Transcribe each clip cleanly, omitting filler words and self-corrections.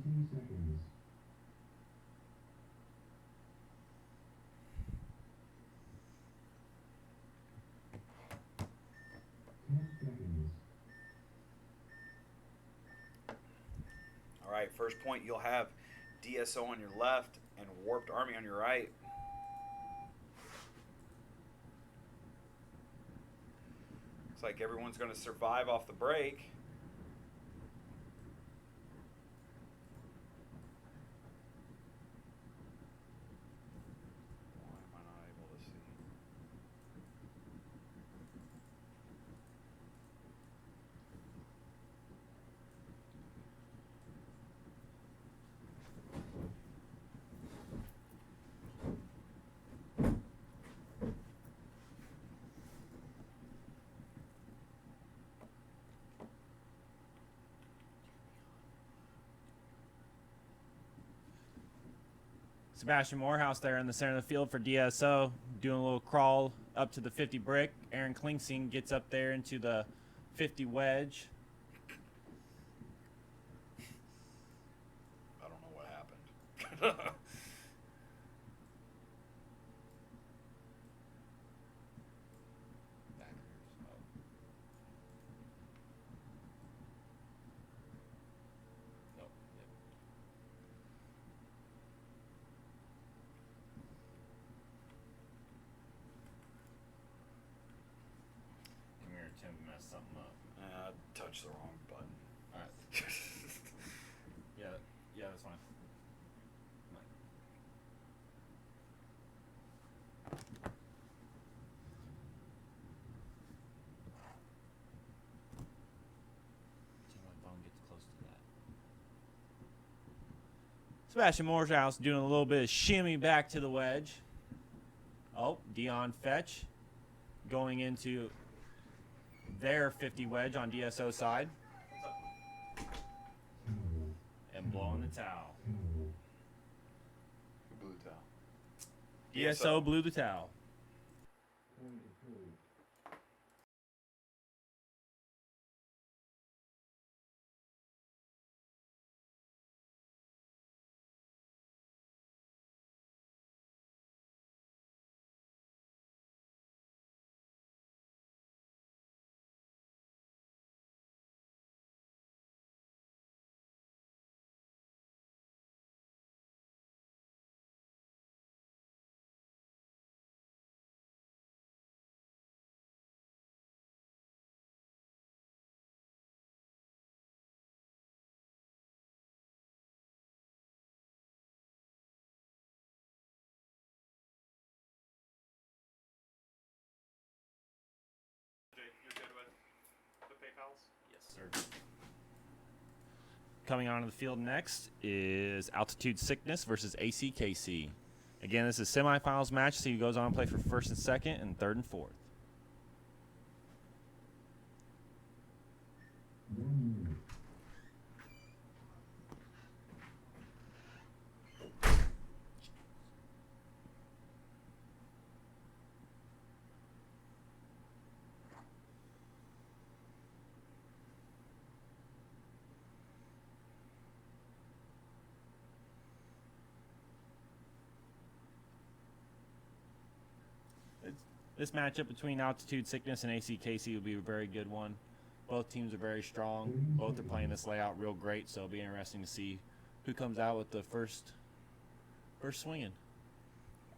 seconds. 10 seconds. All right, first point, you'll have DSO on your left and Warped Army on your right. Looks like everyone's going to survive off the break. Why am I not able to see? Sebastian Morehouse there in the center of the field for DSO, doing a little crawl up to the 50 brick. Aaron Klingsing gets up there into the 50 wedge. I don't know what happened. Tim messed something up. Touched the wrong button. All right. yeah, that's fine. My phone gets close to that. Sebastian Morehouse doing a little bit of shimmy back to the wedge. Oh, Dion Fetch going into their 50 wedge on DSO side. And blowing the towel. Who blew the towel? DSO blew the towel. You're good with the PayPals? Yes, sir. Coming onto the field next is Altitude Sickness versus ACKC. Again, this is a semifinals match, so he goes on to play for first and second and third and fourth. This matchup between Altitude Sickness and ACKC will be a very good one. Both teams are very strong. Both are playing this layout real great, so it'll be interesting to see who comes out with the first swinging.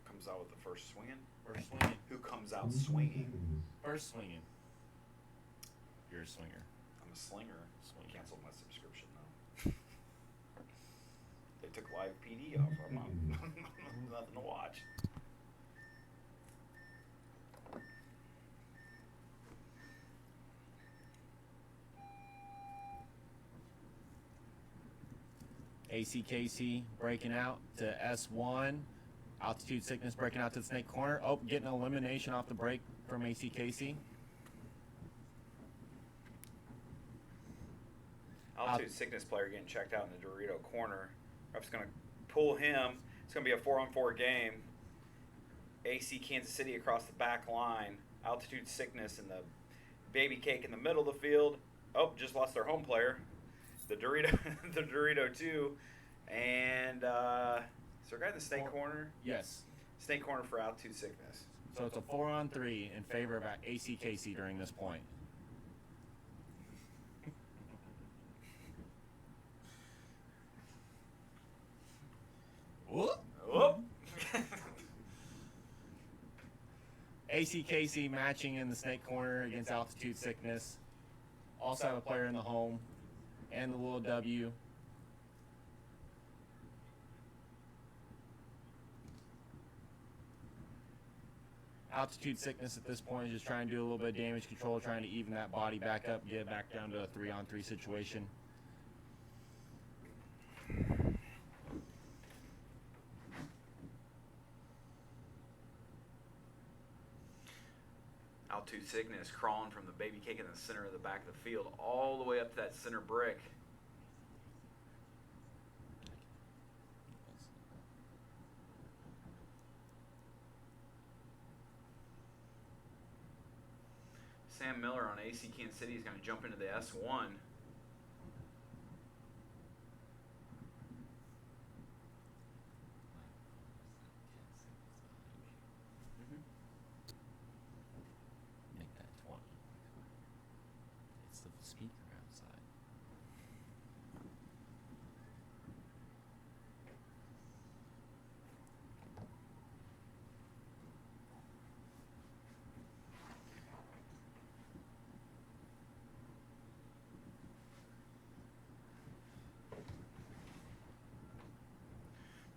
Comes out with the first swinging? First swinging. Who comes out swinging? First swinging. You're a swinger. I'm a slinger. Swinger. Canceled my subscription though. They took live PD off. I'm not nothing to watch. ACKC breaking out to S1. Altitude Sickness breaking out to the snake corner. Oh, getting an elimination off the break from ACKC. Altitude Sickness player getting checked out in the Dorito corner. Ref's going to pull him. It's going to be a 4-on-4 game. AC Kansas City across the back line. Altitude Sickness and the Baby Cake in the middle of the field. Oh, just lost their home player. The Dorito, the Dorito 2 And is there a guy in the snake corner? Yes. Snake corner for altitude sickness. So it's a 4-on-3 in favor of ACKC during this point. Whoop. Whoop. ACKC matching in the snake corner against altitude sickness. Also have a player in the home and the little W. Altitude sickness at this point is just trying to do a little bit of damage control, trying to even that body back up, get it back down to a 3-on-3 situation. Altitude sickness crawling from the baby cake in the center of the back of the field all the way up to that center brick. Sam Miller on AC Kansas City is going to jump into the S1. Make that 20. It's the speaker outside.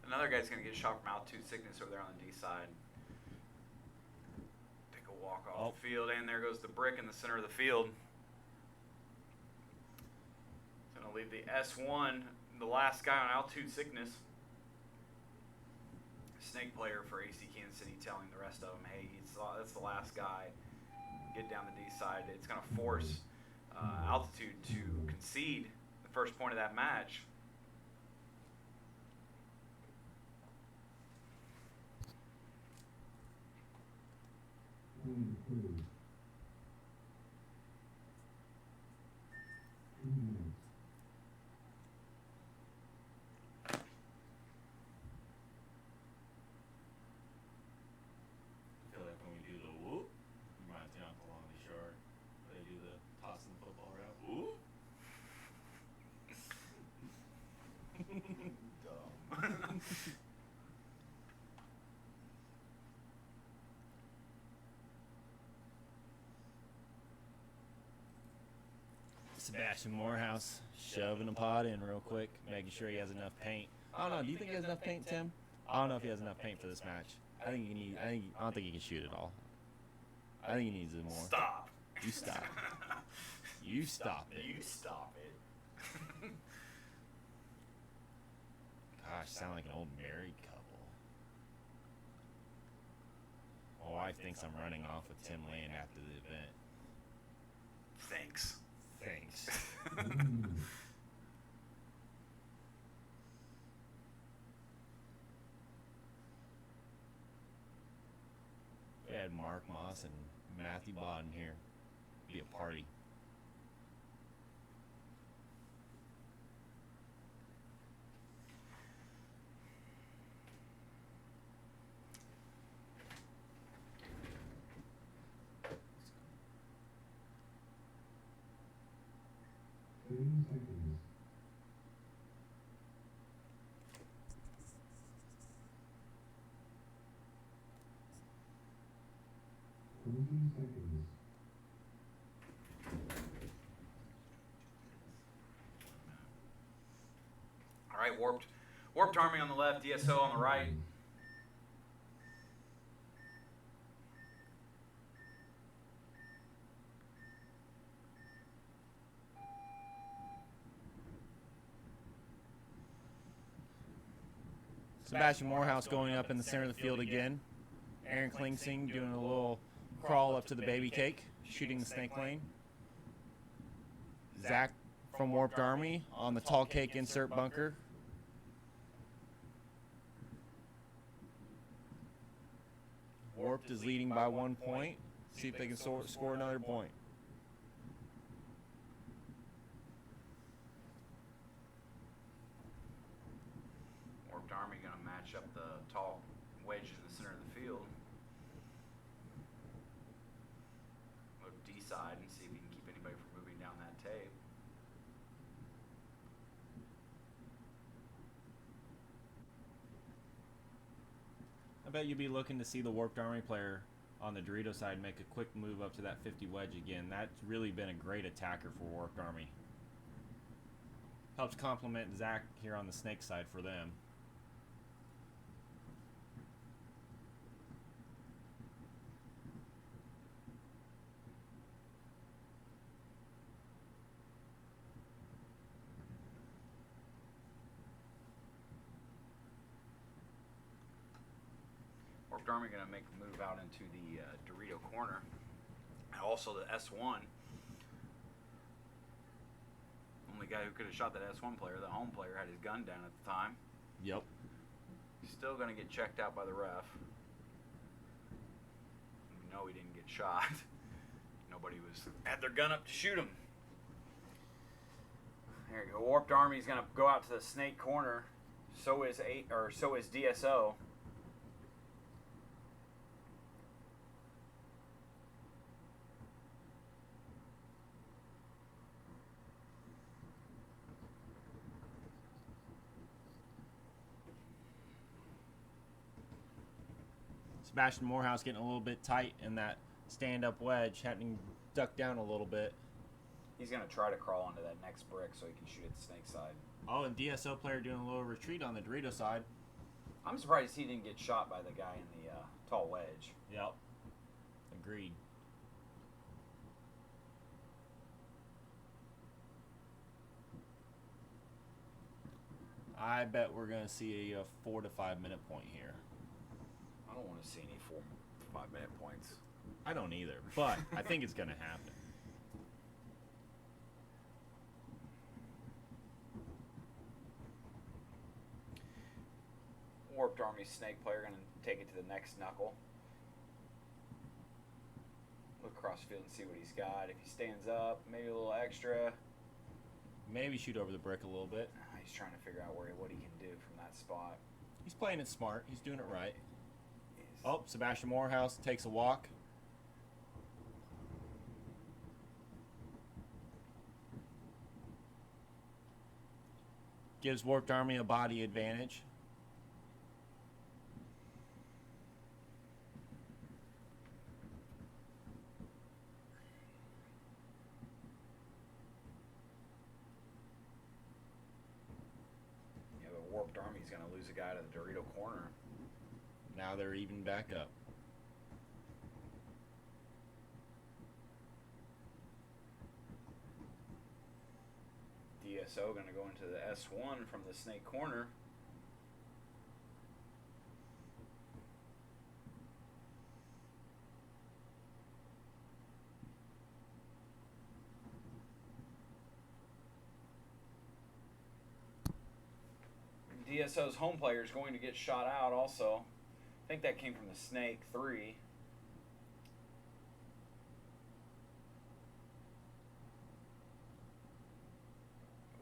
Another guy's going to get shot from altitude sickness over there on the D side. Take a walk off the field, and there goes the brick in the center of the field. It's going to leave the S1, the last guy on altitude sickness. Snake player for AC Kansas City telling the rest of them, hey, that's the last guy. Get down the D side. It's going to force altitude to concede the first point of that match. Playing crew. 2 minutes. I feel like when we do the whoop, reminds me of Uncle Lonnie Shore. They do the tossing the football around. Whoop. Dumb. Sebastian Morehouse shoving a pot in real quick, making sure he has enough paint. I don't know. Do you think he has enough paint, Tim? I don't know if he has enough paint for this match. I don't think he can shoot it all. I think he needs it more. Stop. You stop. You stop it. You stop it. Gosh, sound like an old married couple. My wife thinks I'm running off with Tim Lane after the event. Thanks. Thanks. 1 minute. We had Mark Moss and Matthew Bodden here. Be a party. Seconds. 20 seconds. All right, warped army on the left, DSO on the right. Sebastian Morehouse going up in the center of the field again. Aaron Klingsing doing a little crawl up to the baby cake, shooting the snake lane. Zach from Warped Army on the tall cake insert bunker. Warped is leading by 1 point. See if they can score another point. tall wedge in the center of the field. Go D side and see if he can keep anybody from moving down that tape. I bet you'd be looking to see the Warped Army player on the Dorito side make a quick move up to that 50 wedge again. That's really been a great attacker for Warped Army. Helps complement Zach here on the Snake side for them. Warped Army going to make a move out into the Dorito corner. And also the S1. Only guy who could have shot that S1 player, the home player, had his gun down at the time. Yep. He's still going to get checked out by the ref. We know he didn't get shot. Nobody had their gun up to shoot him. There you go. Warped Army's going to go out to the Snake corner. So is DSO. Sebastian Morehouse getting a little bit tight in that stand-up wedge, having to duck down a little bit. He's going to try to crawl onto that next brick so he can shoot at the Snake side. Oh, and DSO player doing a little retreat on the Dorito side. I'm surprised he didn't get shot by the guy in the tall wedge. Yep. Agreed. I bet we're going to see a 4 to 5 minute point here. I don't want to see any 4 to 5 minute points. I don't either, but I think it's going to happen. Warped Army Snake player going to take it to the next knuckle. Look across the field and see what he's got. If he stands up, maybe a little extra. Maybe shoot over the brick a little bit. He's trying to figure out what he can do from that spot. He's playing it smart. He's doing it right. Oh, Sebastian Morehouse takes a walk. Gives Warped Army a body advantage. Yeah, but Warped Army's going to lose a guy to the Dorito corner. Now they're even back up. DSO going to go into the S1 from the Snake corner. DSO's home player is going to get shot out also. I think that came from the Snake 3.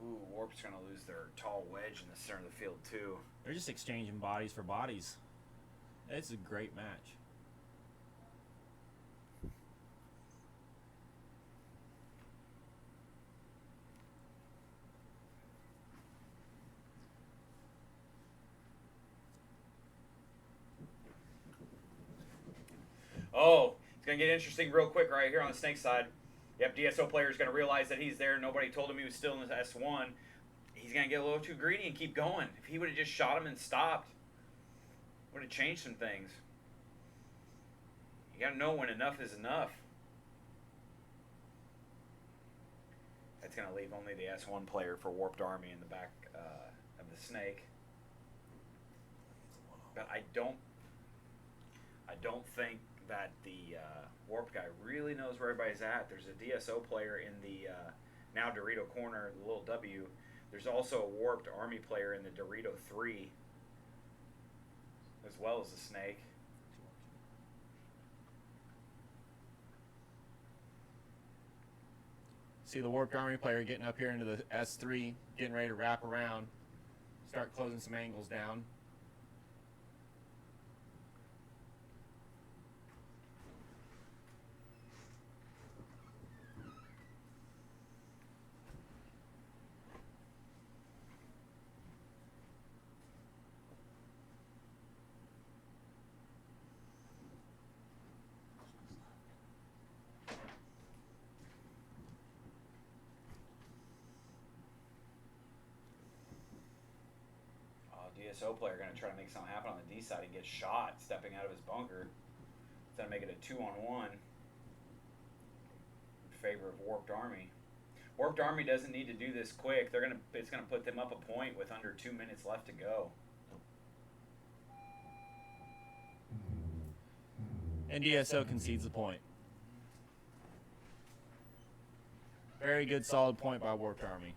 Ooh, Warp's going to lose their tall wedge in the center of the field too. They're just exchanging bodies for bodies. It's a great match. Oh, it's going to get interesting real quick right here on the Snake side. Yep, DSO player is going to realize that he's there. Nobody told him he was still in the S1. He's going to get a little too greedy and keep going. If he would have just shot him and stopped, would have changed some things. You got to know when enough is enough. That's going to leave only the S1 player for Warped Army in the back of the Snake. But I don't think that the Warped guy really knows where everybody's at. There's a DSO player in the now Dorito corner, the little W. There's also a Warped Army player in the Dorito 3, as well as the Snake. See the Warped Army player getting up here into the S3, getting ready to wrap around, start closing some angles down. DSO player going to try to make something happen on the D side and get shot stepping out of his bunker. Instead of making it a 2-on-1 in favor of Warped Army. Warped Army doesn't need to do this quick. It's gonna put them up a point with under 2 minutes left to go. And DSO concedes the point. Very good, solid point by Warped Army.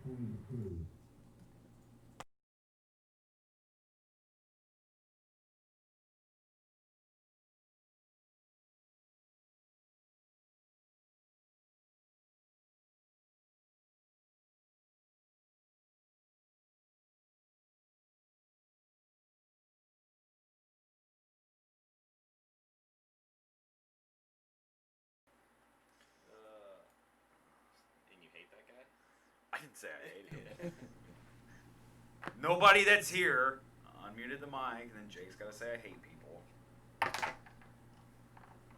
Point approved. And you hate that guy? I didn't say I hated it. Nobody that's here unmuted the mic, and then Jake's got to say I hate people.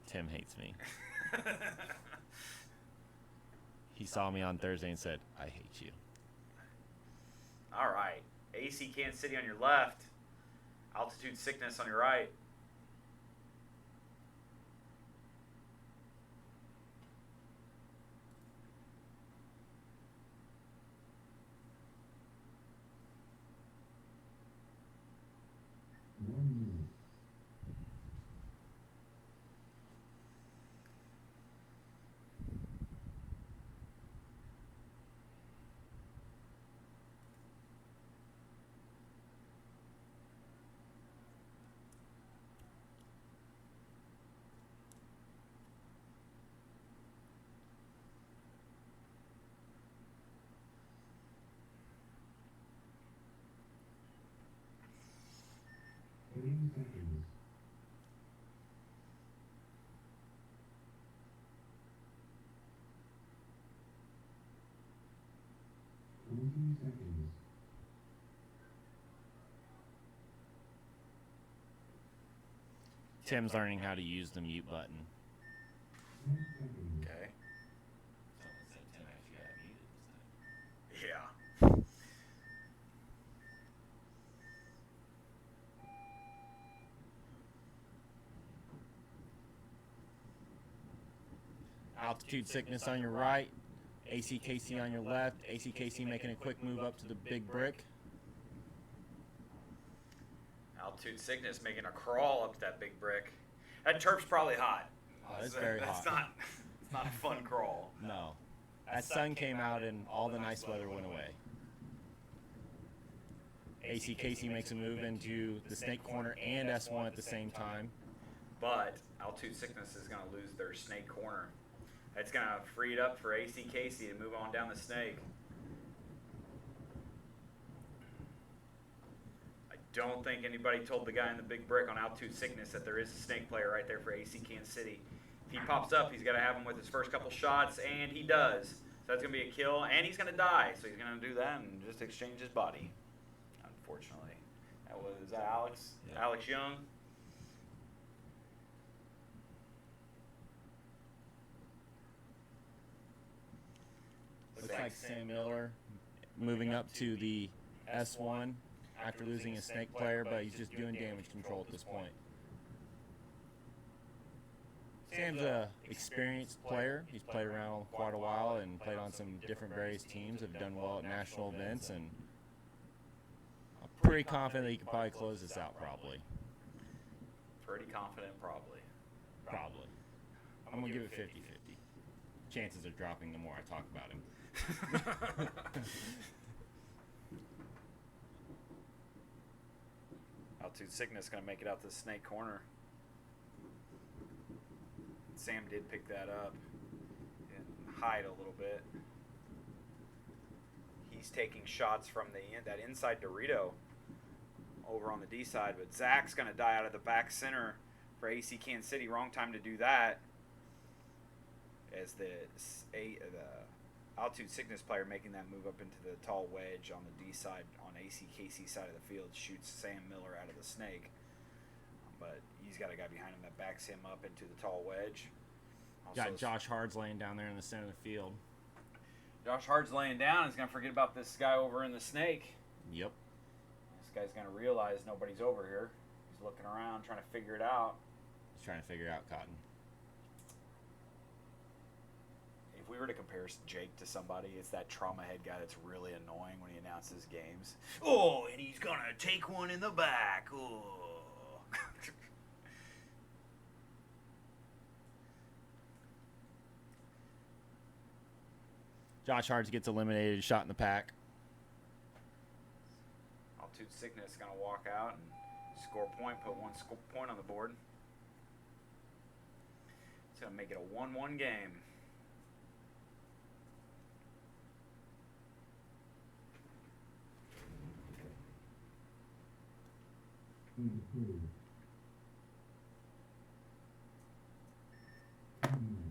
Tim hates me. He saw me on Thursday and said, I hate you. All right. AC Kansas City on your left. Altitude Sickness on your right. Seconds. 20 seconds. Tim's learning how to use the mute button. 10 seconds. Okay. Someone said Tim actually got muted this time. Yeah. Altitude Sickness on your right, ACKC on your left. ACKC making a quick move up to the big brick. Altitude Sickness making a crawl up that big brick. That turf's probably hot. Oh, it's very That's hot. It's not a fun crawl. No. That sun came out and all the nice weather went away. ACKC makes a move into the snake corner and S1 at the same time. But Altitude Sickness is going to lose their snake corner. It's going to free it up for AC Casey to move on down the snake. I don't think anybody told the guy in the big brick on Altitude Sickness that there is a snake player right there for AC Kansas City. If he pops up, he's got to have him with his first couple shots, and he does. So that's going to be a kill, and he's going to die. So he's going to do that and just exchange his body, unfortunately. Is that Alex? Yeah. Alex Young? Looks like Sam Miller moving up to the S1 after losing a snake player, but he's just doing damage control at this point. Sam's a experienced player. He's played around quite a while and played on some different various teams, have done well at national events, and I'm pretty confident that he could probably close this out probably. Pretty confident, probably. Probably. I'm going to give it 50-50. Chances are dropping the more I talk about him. Altitude Sickness going to make it out to the snake corner. Sam did pick that up and hide a little bit. He's taking shots from that inside Dorito over on the D side, but Zach's going to die out of the back center for AC Kansas City. Wrong time to do that, as the Altitude Sickness player making that move up into the tall wedge on the D side, on ACKC side of the field, shoots Sam Miller out of the snake. But he's got a guy behind him that backs him up into the tall wedge. Got Josh Hards laying down there in the center of the field. Josh Hart's laying down. He's gonna forget about this guy over in the snake. Yep. This guy's gonna realize nobody's over here. He's looking around, trying to figure it out. He's trying to figure out Cotton. If we were to compare Jake to somebody, it's that trauma head guy that's really annoying when he announces games. Oh, and he's gonna take one in the back. Oh. Josh Hart gets eliminated, shot in the pack. Altitude Sickness gonna walk out and score a point, put one point on the board. It's gonna make it a 1-1 game. Point approved. 2 minutes.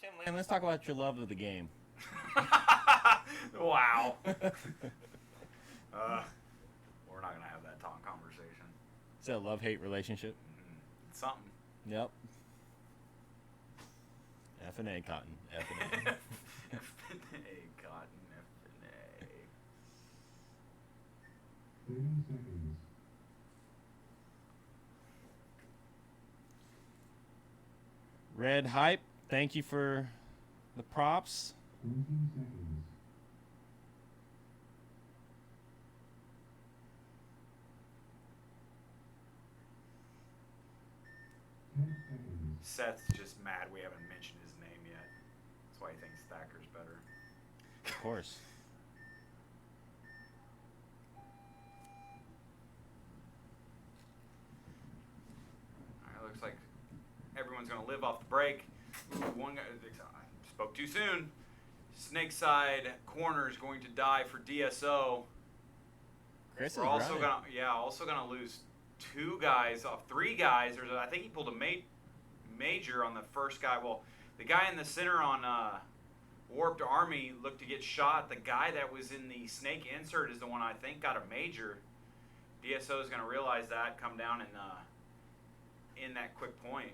Tim Land, let's talk about your love of the game. Wow. We're not gonna have that conversation. Is that a love-hate relationship? It's something. Yep. F&A, Cotton. F&A. F&A, Cotton, F&A. 30 seconds. Red Hype, thank you for the props. 20 seconds. 10 seconds. Seth's just mad we haven't mentioned his name yet. That's why he thinks Thacker's better. Of course. Alright, looks like everyone's going to live off the break. Ooh, one guy I spoke too soon. Snakeside corner is going to die for DSO. Chris We're is also running. also gonna lose 2 guys off 3 guys. I think he pulled a major on the first guy. Well, the guy in the center on Warped Army looked to get shot. The guy that was in the snake insert is the one I think got a major. DSO is gonna realize that, come down and in that quick point.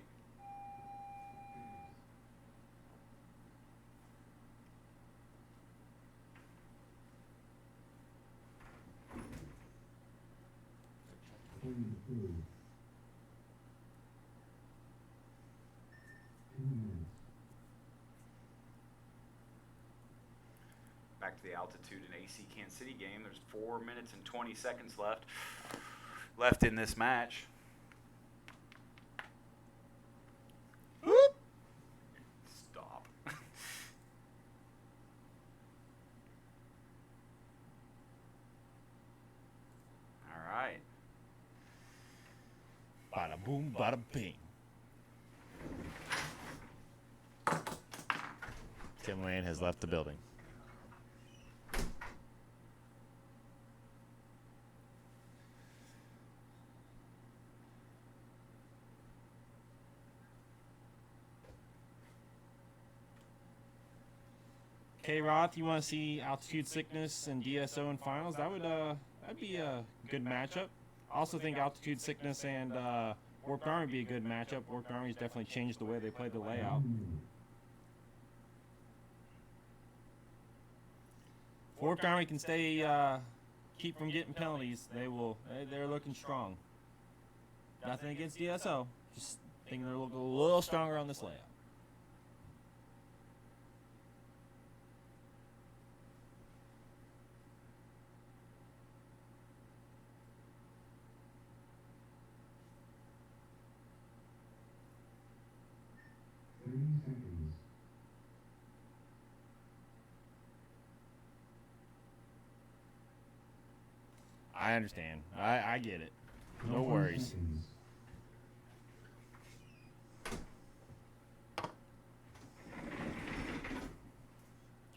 Point approved. 2 minutes. Back to the Altitude and AC Kansas City game. There's 4 minutes and 20 seconds left in this match. Whoop. Stop. All right. Bada boom, bada bing. Tim Land has left the building. K-Roth, you want to see Altitude Sickness and DSO in finals? That'd be a good matchup. Also think Altitude Sickness and Warped Army would be a good matchup. Warped Army's definitely changed the way they play the layout. 1 minute. Warped Army can stay, keep from getting penalties. They're looking strong. Nothing against DSO. Just thinking they're a little stronger on this layout. Seconds. I understand. I get it. No worries. Seconds.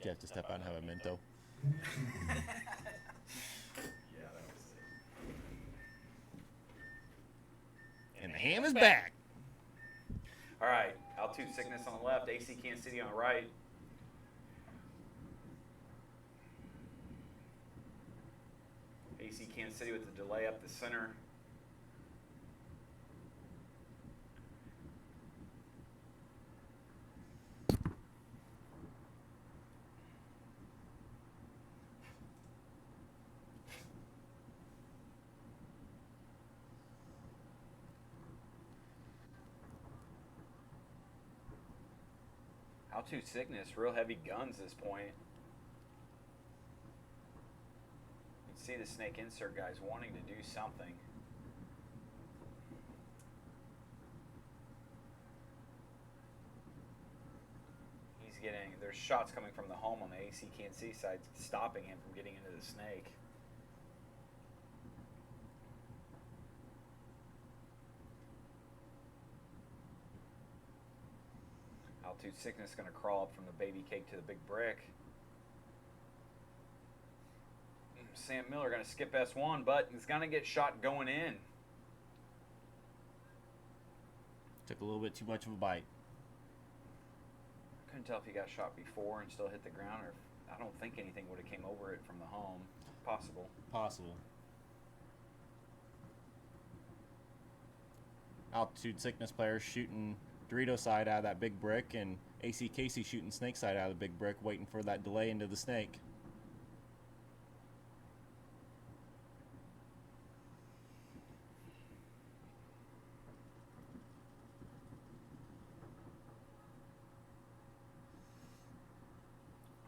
You have to step out and have a Mento. 10 seconds. Yeah, that was sick. And the ham is back. All right, altitude sickness on the left, AC Kansas City on the right. AC Kansas City with the delay up the center. Altitude sickness, real heavy guns this point. You can see the snake insert guys wanting to do something. He's getting, there's shots coming from the home on the AC Kansas City side, stopping him from getting into the snake. Altitude sickness going to crawl up from the baby cake to the big brick. Sam Miller going to skip S1, but he's going to get shot going in. Took a little bit too much of a bite. Couldn't tell if he got shot before and still hit the ground, or if, I don't think anything would have came over it from the home. Possible. Possible. Altitude sickness players shooting Dorito side out of that big brick, and AC Casey shooting snake side out of the big brick, waiting for that delay into the snake.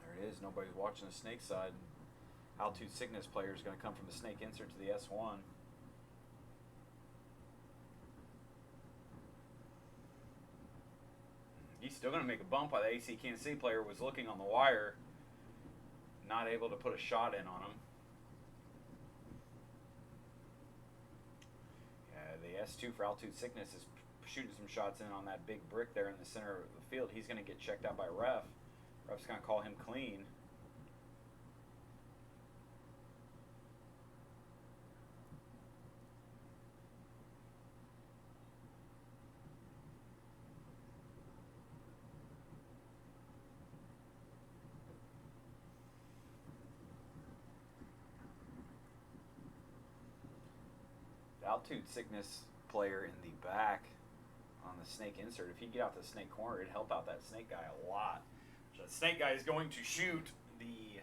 There it is. Nobody's watching the snake side. Altitude sickness player is going to come from the snake insert to the S1. He's still going to make a bump while the AC Kansas City player was looking on the wire, not able to put a shot in on him. Yeah, the S2 for altitude sickness is shooting some shots in on that big brick there in the center of the field. He's going to get checked out by ref. Ref's going to call him clean. Altitude sickness player in the back on the snake insert, if he get out the snake corner, it'd help out that snake guy a lot. So the snake guy is going to shoot the,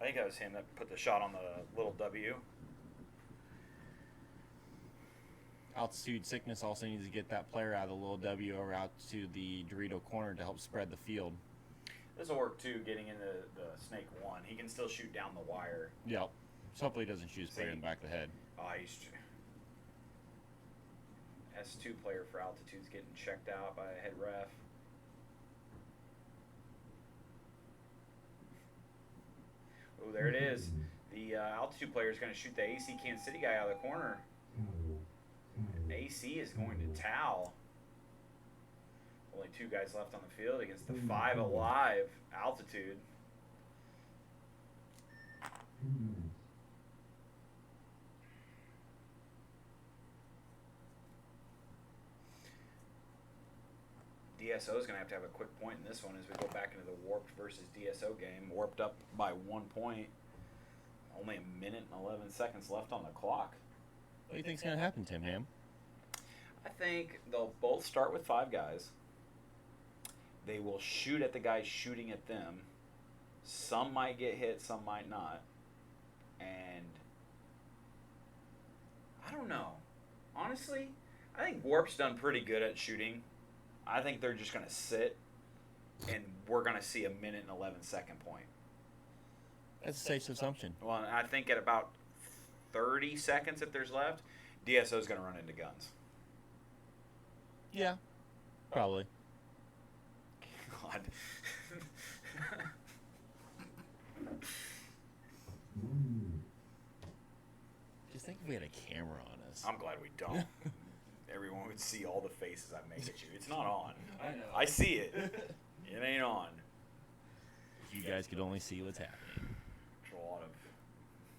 I think that was him that put the shot on the little W. Altitude sickness also needs to get that player out of the little W or out to the Dorito corner to help spread the field. This will work too, getting into the snake one. He can still shoot down the wire. Yep. So hopefully he doesn't shoot his player in the back of the head. He's S2 player for altitude's getting checked out by a head ref. Oh, there it is. The altitude player is going to shoot the AC Kansas City guy out of the corner. AC is going to towel. Only 2 guys left on the field against the 5 alive altitude. DSO is going to have a quick point in this one as we go back into the warped versus DSO game. Warped up by 1 point. Only 1 minute and 11 seconds left on the clock. What do you think's going to happen, Tim Ham? I think they'll both start with 5 guys. They will shoot at the guys shooting at them. Some might get hit, some might not. And I don't know. Honestly, I think Warp's done pretty good at shooting. I think they're just going to sit, and we're going to see a minute and 11-second point. That's a safe assumption. Well, and I think at about 30 seconds, if there's left, DSO is going to run into guns. Yeah, probably. God. Just think if we had a camera on us. I'm glad we don't. Everyone would see all the faces I make at you. It's not on. I know. I see it. It ain't on. If you guys could only see what's happening. There's a lot of.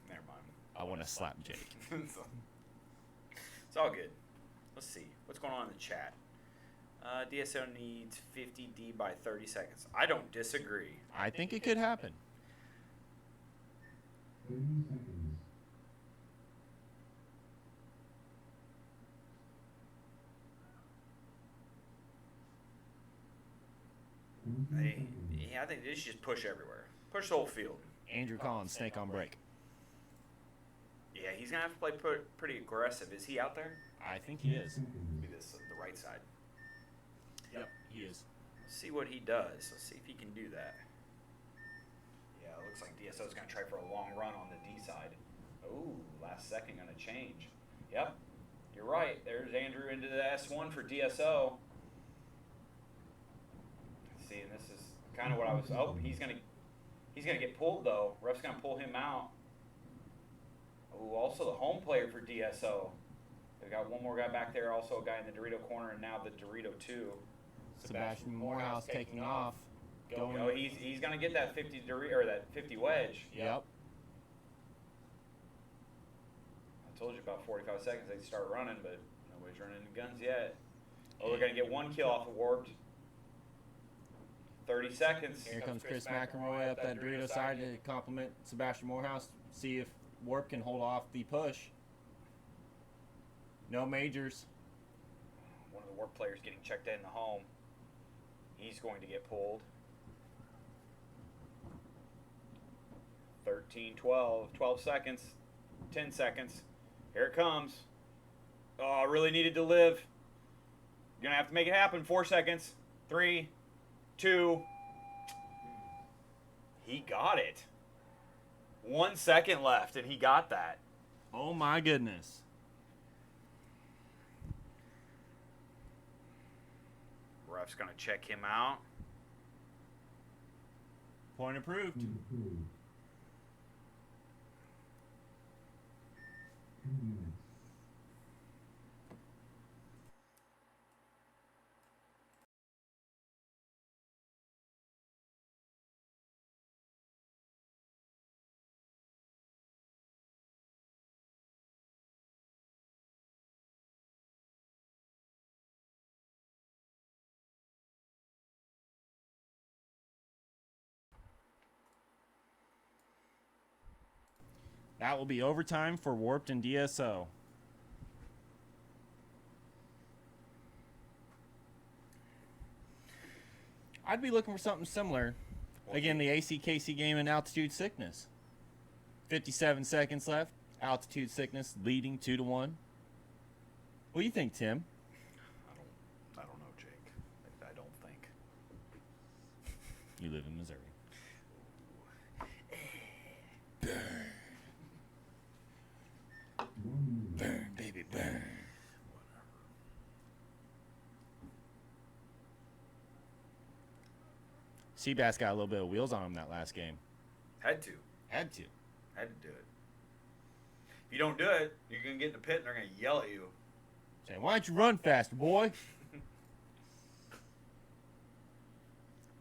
Never mind. I want to slap Jake. It's all good. Let's see. What's going on in the chat? DSO needs 50D by 30 seconds. I don't disagree. I think it could happen. 30 seconds. Yeah, I think they should just push everywhere. Push the whole field. Andrew Collins, snake on break. Yeah, he's going to have to play pretty aggressive. Is he out there? I think he is. Maybe this the right side. Yep, he is. Let's see what he does. Let's see if he can do that. Yeah, it looks like DSO's going to try for a long run on the D side. Ooh, last second going to change. Yep, you're right. There's Andrew into the S1 for DSO. See, and this is kind of what I was. Oh, he's gonna get pulled though. Ref's gonna pull him out. Oh, also the home player for DSO. They've got one more guy back there, also a guy in the Dorito corner, and now the Dorito 2. Sebastian Morehouse taking off. Going. Oh, he's gonna get that 50 Dorito or that 50 wedge. Yep. I told you about 45 seconds they'd start running, but nobody's running into guns yet. Oh, they're gonna get one kill off of Warped. 30 seconds. Here comes Chris McElroy up that Dorito side to compliment Sebastian Morehouse. See if Warp can hold off the push. No majors. One of the Warp players getting checked in the home. He's going to get pulled. 13, 12, 12 seconds, 10 seconds. Here it comes. Oh, I really needed to live. You're going to have to make it happen. 4 seconds. 3, 2. He got it. 1 second left, and he got that. Oh my goodness. Ref's going to check him out. Point approved. 10 minutes. That will be overtime for Warped and DSO. I'd be looking for something similar. Again, the ACKC game in Altitude Sickness. 57 seconds left. Altitude Sickness leading 2-1. What do you think, Tim? I don't know, Jake. I don't think. You live in Missouri. Burn, baby, burn. Seabass got a little bit of wheels on him that last game. Had to. Had to. Had to do it. If you don't do it, you're going to get in the pit and they're going to yell at you. Saying, why don't you run faster, boy?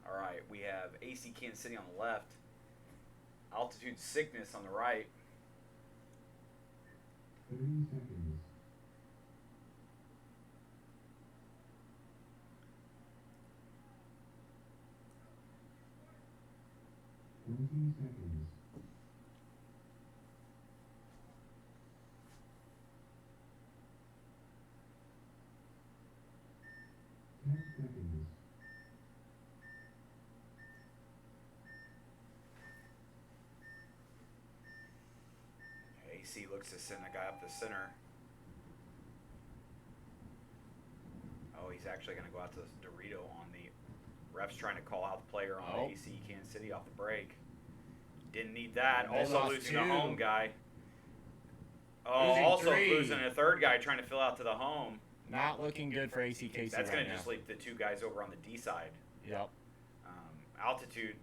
All right, we have AC Kansas City on the left. Altitude Sickness on the right. 30 seconds. 20 seconds. 10 seconds. AC looks to send a guy up the center. he's actually going to go out to Dorito on the refs trying to call out the player on Oh. the AC Kansas City off the break. Didn't need that. They Also lost losing two. the home guy. Oh, Losing also three. losing a third guy trying to fill out to the home. Not looking good for ACKC That's right going to now. just leave the two guys over on the D side. Yep. Altitude.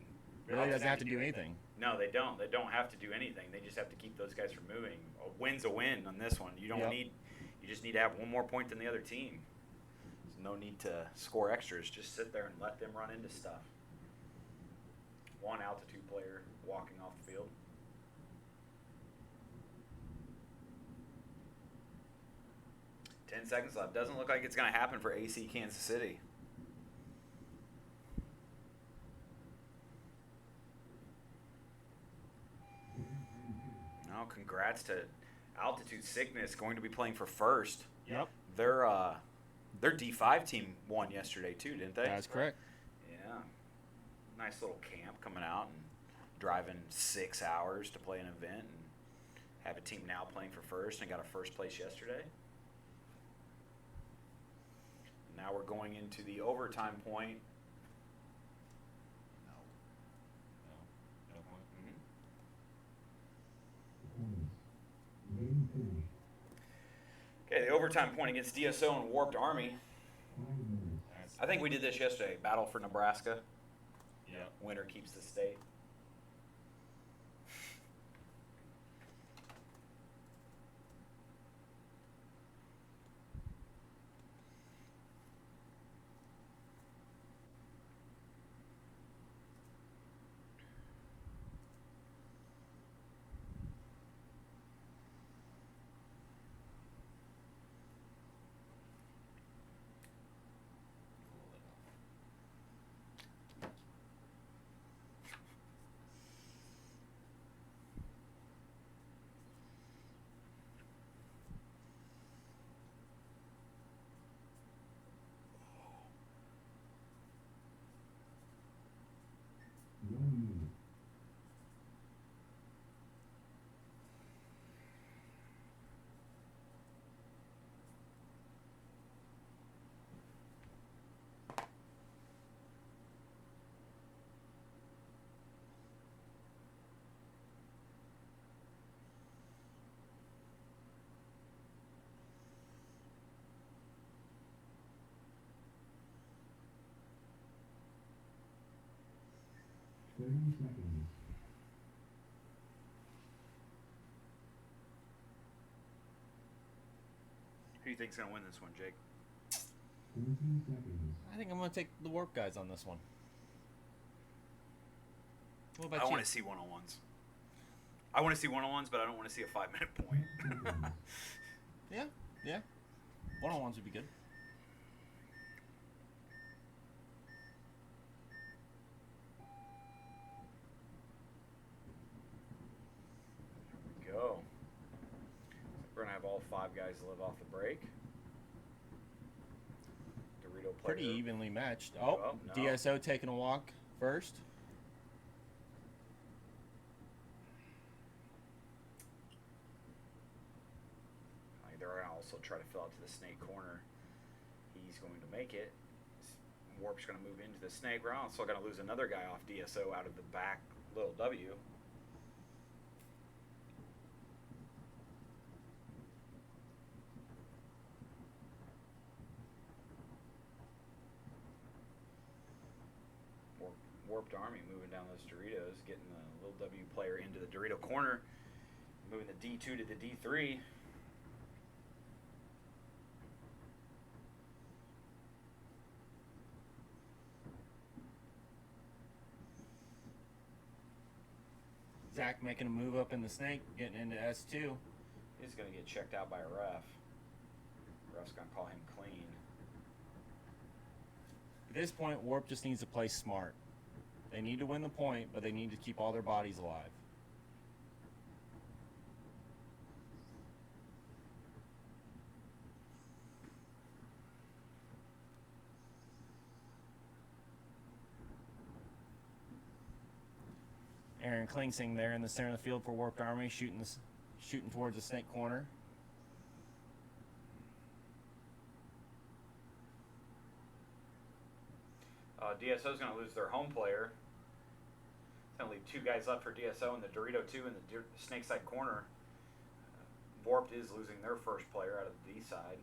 Really doesn't have to do anything. No, they don't. They don't have to do anything. They just have to keep those guys from moving. A win's a win on this one. You don't Yep. need. You just need to have one more point than the other team. There's no need to score extras. Just sit there and let them run into stuff. One altitude player walking off the field. Ten seconds left. Doesn't look like it's going to happen for AC Kansas City. No, congrats to Altitude Sickness going to be playing for first. Yep. Their D5 team won yesterday too, didn't they? That's correct. Yeah. Nice little camp coming out and driving 6 hours to play an event and have a team now playing for first and got a first place yesterday. Now we're going into the overtime point. No point. Points. Game finished. Okay, the overtime point against DSO and Warped Army. 5 minutes. I think we did this yesterday. Battle for Nebraska. Yep. Winner keeps the state. Seconds. Who do you think's going to win this one, Jake? 20 seconds. I think I'm going to take the Warp guys on this one. What about I you? want to see one-on-ones. I want to see one-on-ones, but I don't want to see a 5-minute point. Yeah, yeah. One-on-ones would be good. Here we go. We're going to have all 5 guys live off the break. Dorito player. Pretty evenly matched. Oh, Oh, no. DSO taking a walk first. They're going to also try to fill out to the snake corner. He's going to make it. Warp's going to move into the snake. We're also going to lose another guy off DSO out of the back little W. Warped Army moving down those Doritos, getting the little W player into the Dorito corner, moving the D2 to the D3. Zach making a move up in the snake, getting into S2. He's going to get checked out by a ref. Ref's going to call him clean. At this point, Warp just needs to play smart. They need to win the point, but they need to keep all their bodies alive. Aaron Klingsing there in the center of the field for Warped Army, shooting towards the snake corner. DSO is going to lose their home player. It's going to leave 2 guys left for DSO and the Dorito 2 in the snake side corner. Warped is losing their first player out of the D side.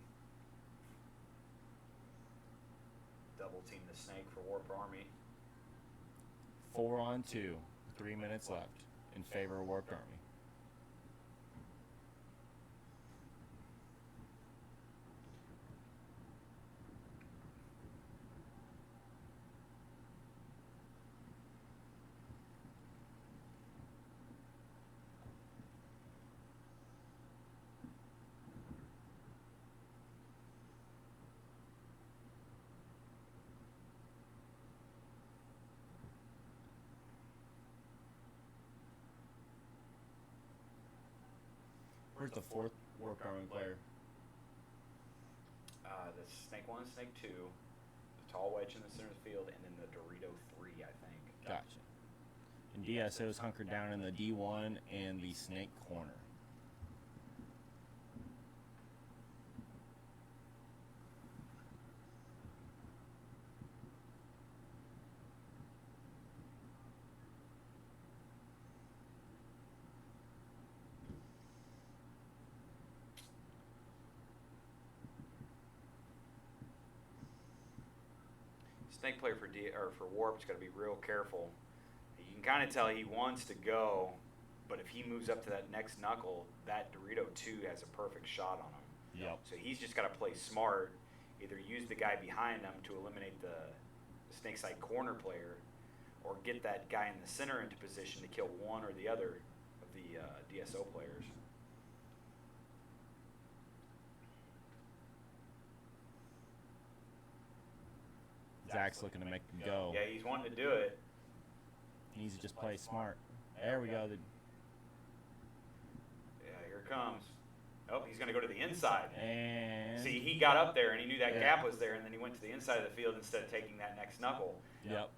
Double team the snake for Warped Army. 4 on 2. 3 minutes left in favor of Warped Army. Where's the 4th Warped Army player? The snake 1, snake 2, the tall wedge in the center of the field, and then the Dorito 3, I think. Gotcha. And DSO's hunkered down in the D1 and the snake corner. Snake player for Warped's got to be real careful. You can kind of tell he wants to go, but if he moves up to that next knuckle, that Dorito 2 has a perfect shot on him. Yep. So he's just got to play smart, either use the guy behind him to eliminate the snake side corner player, or get that guy in the center into position to kill one or the other of the DSO players. Zach's looking to make him go. Yeah, he's wanting to do it. He needs to just play smart. There we go. Yeah, here it comes. Oh, he's going to go to the inside. And See, he got up there and he knew that Yeah. gap was there, and then he went to the inside of the field instead of taking that next knuckle. Yep.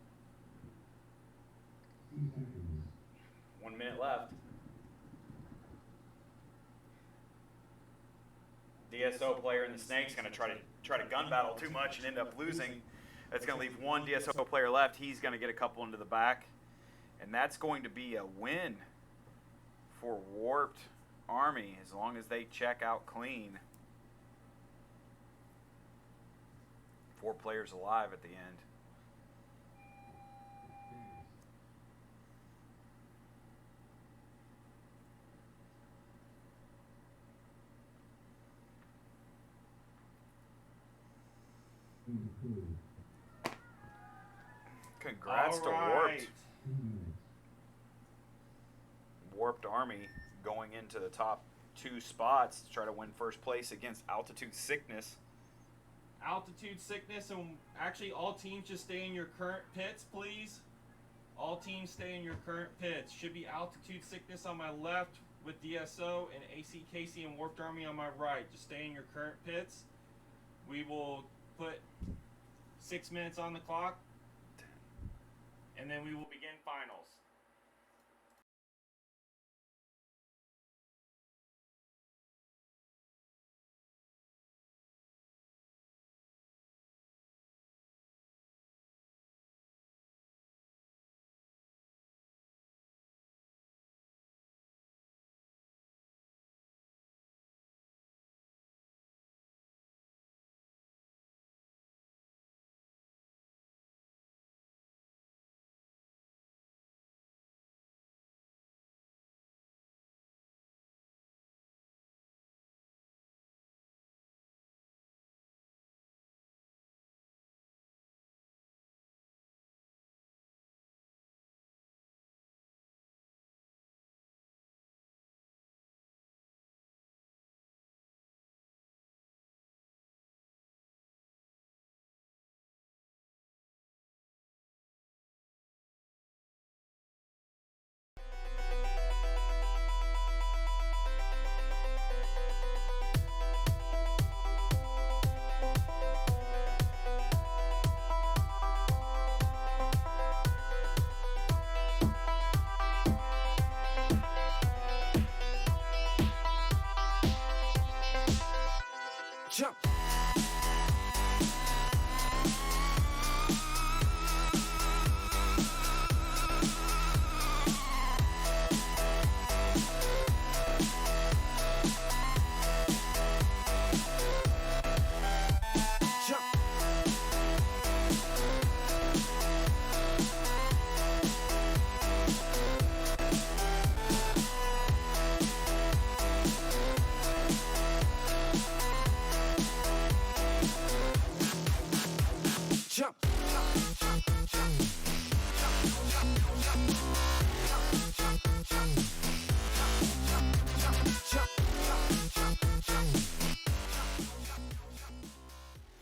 2 seconds. 1 minute left. DSO player in the snake's going to try to gun battle too much and end up losing. That's going to leave 1 DSO player left. He's going to get a couple into the back, and that's going to be a win for Warped Army as long as they check out clean. 4 players alive at the end. Improved. Congrats All to right. Warped. 2 minutes. Warped Army going into the top 2 spots to try to win first place against Altitude Sickness. Altitude Sickness, and actually all teams just stay in your current pits, please. All teams stay in your current pits. Should be Altitude Sickness on my left with DSO and AC Casey and Warped Army on my right. Just stay in your current pits. We will put 6 minutes on the clock, and then we will begin finals.